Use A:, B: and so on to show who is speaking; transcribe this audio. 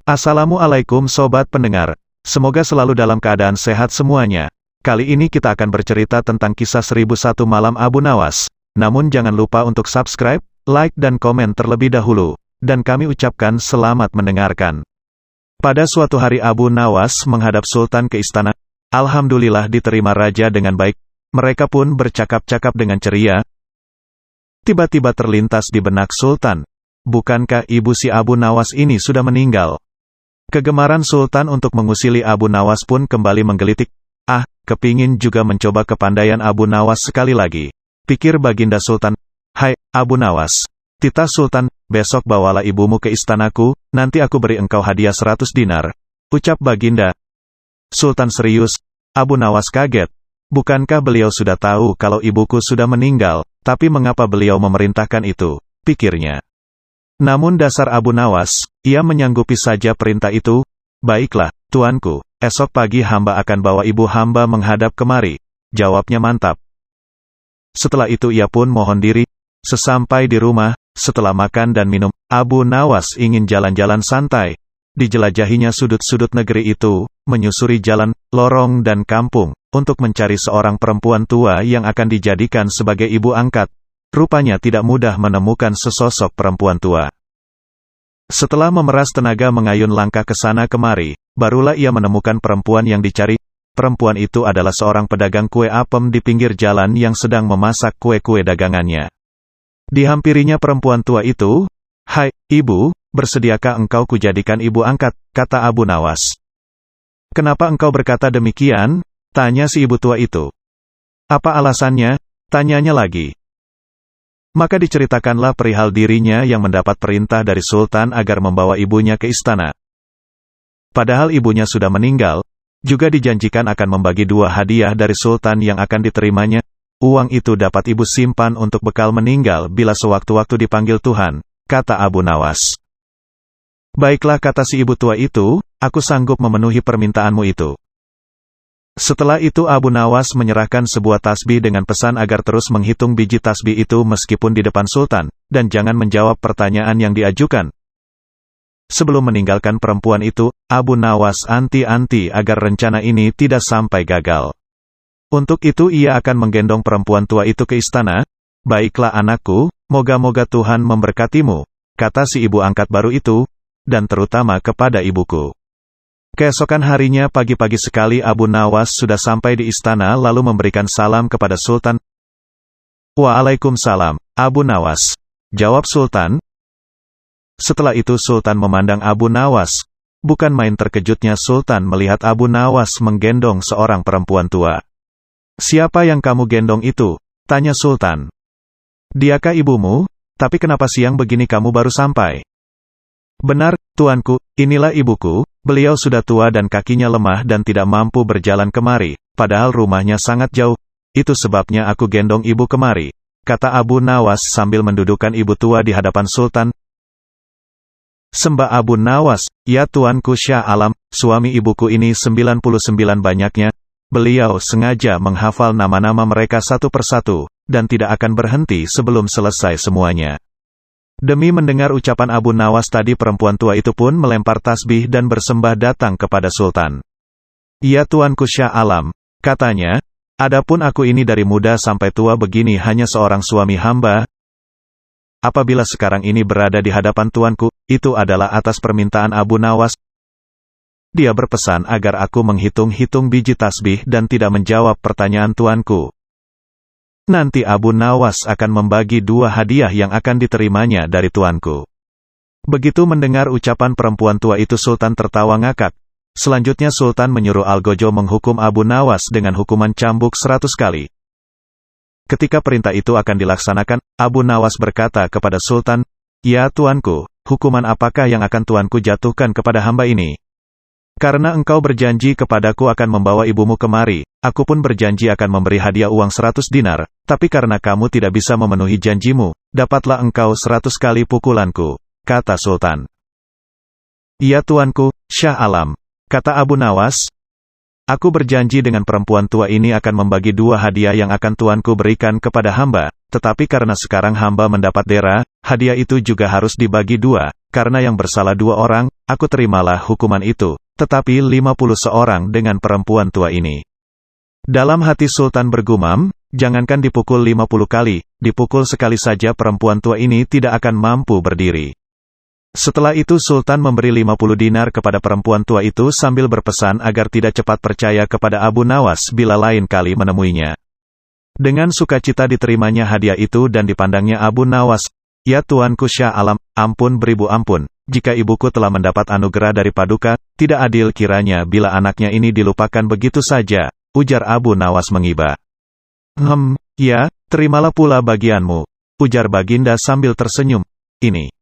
A: Assalamualaikum sobat pendengar. Semoga selalu dalam keadaan sehat semuanya. Kali ini kita akan bercerita tentang kisah 1001 Malam Abu Nawas. Namun jangan lupa untuk subscribe, like dan komen terlebih dahulu. Dan kami ucapkan selamat mendengarkan. Pada suatu hari Abu Nawas menghadap Sultan ke istana. Alhamdulillah diterima raja dengan baik. Mereka pun bercakap-cakap dengan ceria. Tiba-tiba terlintas di benak Sultan. Bukankah ibu si Abu Nawas ini sudah meninggal? Kegemaran Sultan untuk mengusili Abu Nawas pun kembali menggelitik. Kepingin juga mencoba kepandaian Abu Nawas sekali lagi. Pikir baginda Sultan. Hai, Abu Nawas. Titah Sultan, besok bawalah ibumu ke istanaku, nanti aku beri engkau hadiah 100 dinar. Ucap baginda. Sultan serius. Abu Nawas kaget. Bukankah beliau sudah tahu kalau ibuku sudah meninggal, tapi mengapa beliau memerintahkan itu? Pikirnya. Namun dasar Abu Nawas, ia menyanggupi saja perintah itu. Baiklah, tuanku, esok pagi hamba akan bawa ibu hamba menghadap kemari. Jawabnya mantap. Setelah itu ia pun mohon diri. Sesampai di rumah, setelah makan dan minum, Abu Nawas ingin jalan-jalan santai. Dijelajahinya sudut-sudut negeri itu, menyusuri jalan, lorong dan kampung, untuk mencari seorang perempuan tua yang akan dijadikan sebagai ibu angkat. Rupanya tidak mudah menemukan sesosok perempuan tua. Setelah memeras tenaga mengayun langkah ke sana kemari, barulah ia menemukan perempuan yang dicari. Perempuan itu adalah seorang pedagang kue apem di pinggir jalan yang sedang memasak kue-kue dagangannya. Dihampirinya perempuan tua itu. Hai, ibu, bersediakah engkau kujadikan ibu angkat, kata Abu Nawas. Kenapa engkau berkata demikian? Tanya si ibu tua itu. Apa alasannya? Tanyanya lagi. Maka diceritakanlah perihal dirinya yang mendapat perintah dari Sultan agar membawa ibunya ke istana. Padahal ibunya sudah meninggal, juga dijanjikan akan membagi 2 hadiah dari Sultan yang akan diterimanya. Uang itu dapat ibu simpan untuk bekal meninggal bila sewaktu-waktu dipanggil Tuhan, kata Abu Nawas. Baiklah, kata si ibu tua itu, aku sanggup memenuhi permintaanmu itu. Setelah itu Abu Nawas menyerahkan sebuah tasbih dengan pesan agar terus menghitung biji tasbih itu meskipun di depan Sultan, dan jangan menjawab pertanyaan yang diajukan. Sebelum meninggalkan perempuan itu, Abu Nawas anti-anti agar rencana ini tidak sampai gagal. Untuk itu ia akan menggendong perempuan tua itu ke istana. Baiklah anakku, moga-moga Tuhan memberkatimu, kata si ibu angkat baru itu, dan terutama kepada ibuku. Keesokan harinya pagi-pagi sekali Abu Nawas sudah sampai di istana lalu memberikan salam kepada Sultan. Waalaikumsalam, Abu Nawas, jawab Sultan. Setelah itu Sultan memandang Abu Nawas. Bukan main terkejutnya Sultan melihat Abu Nawas menggendong seorang perempuan tua. Siapa yang kamu gendong itu? Tanya Sultan. Diakah ibumu? Tapi kenapa siang begini kamu baru sampai? Benar, tuanku, inilah ibuku. Beliau sudah tua dan kakinya lemah dan tidak mampu berjalan kemari, padahal rumahnya sangat jauh. Itu sebabnya aku gendong ibu kemari, kata Abu Nawas sambil mendudukkan ibu tua di hadapan Sultan. Sembah Abu Nawas, ya tuanku Syah Alam, suami ibuku ini 99 banyaknya. Beliau sengaja menghafal nama-nama mereka satu persatu, dan tidak akan berhenti sebelum selesai semuanya. Demi mendengar ucapan Abu Nawas tadi perempuan tua itu pun melempar tasbih dan bersembah datang kepada Sultan. Ya tuanku Syah Alam, katanya, adapun aku ini dari muda sampai tua begini hanya seorang suami hamba. Apabila sekarang ini berada di hadapan tuanku, itu adalah atas permintaan Abu Nawas. Dia berpesan agar aku menghitung-hitung biji tasbih dan tidak menjawab pertanyaan tuanku. Nanti Abu Nawas akan membagi 2 hadiah yang akan diterimanya dari tuanku. Begitu mendengar ucapan perempuan tua itu Sultan tertawa ngakak. Selanjutnya Sultan menyuruh Algojo menghukum Abu Nawas dengan hukuman cambuk 100 kali. Ketika perintah itu akan dilaksanakan, Abu Nawas berkata kepada Sultan, ya tuanku, hukuman apakah yang akan tuanku jatuhkan kepada hamba ini? Karena engkau berjanji kepadaku akan membawa ibumu kemari, aku pun berjanji akan memberi hadiah uang 100 dinar, tapi karena kamu tidak bisa memenuhi janjimu, dapatlah engkau 100 kali pukulanku, kata Sultan. Ya tuanku, Syah Alam, kata Abu Nawas. Aku berjanji dengan perempuan tua ini akan membagi 2 hadiah yang akan tuanku berikan kepada hamba, tetapi karena sekarang hamba mendapat dera, hadiah itu juga harus dibagi 2, karena yang bersalah 2 orang, aku terimalah hukuman itu, tetapi 50 seorang dengan perempuan tua ini. Dalam hati Sultan bergumam, jangankan dipukul 50 kali, dipukul sekali saja perempuan tua ini tidak akan mampu berdiri. Setelah itu Sultan memberi 50 dinar kepada perempuan tua itu sambil berpesan agar tidak cepat percaya kepada Abu Nawas bila lain kali menemuinya. Dengan sukacita diterimanya hadiah itu dan dipandangnya Abu Nawas, "Ya Tuanku Syah Alam, ampun beribu ampun, jika ibuku telah mendapat anugerah dari Paduka, tidak adil kiranya bila anaknya ini dilupakan begitu saja," ujar Abu Nawas mengiba. Ya, terimalah pula bagianmu," ujar Baginda sambil tersenyum. Ini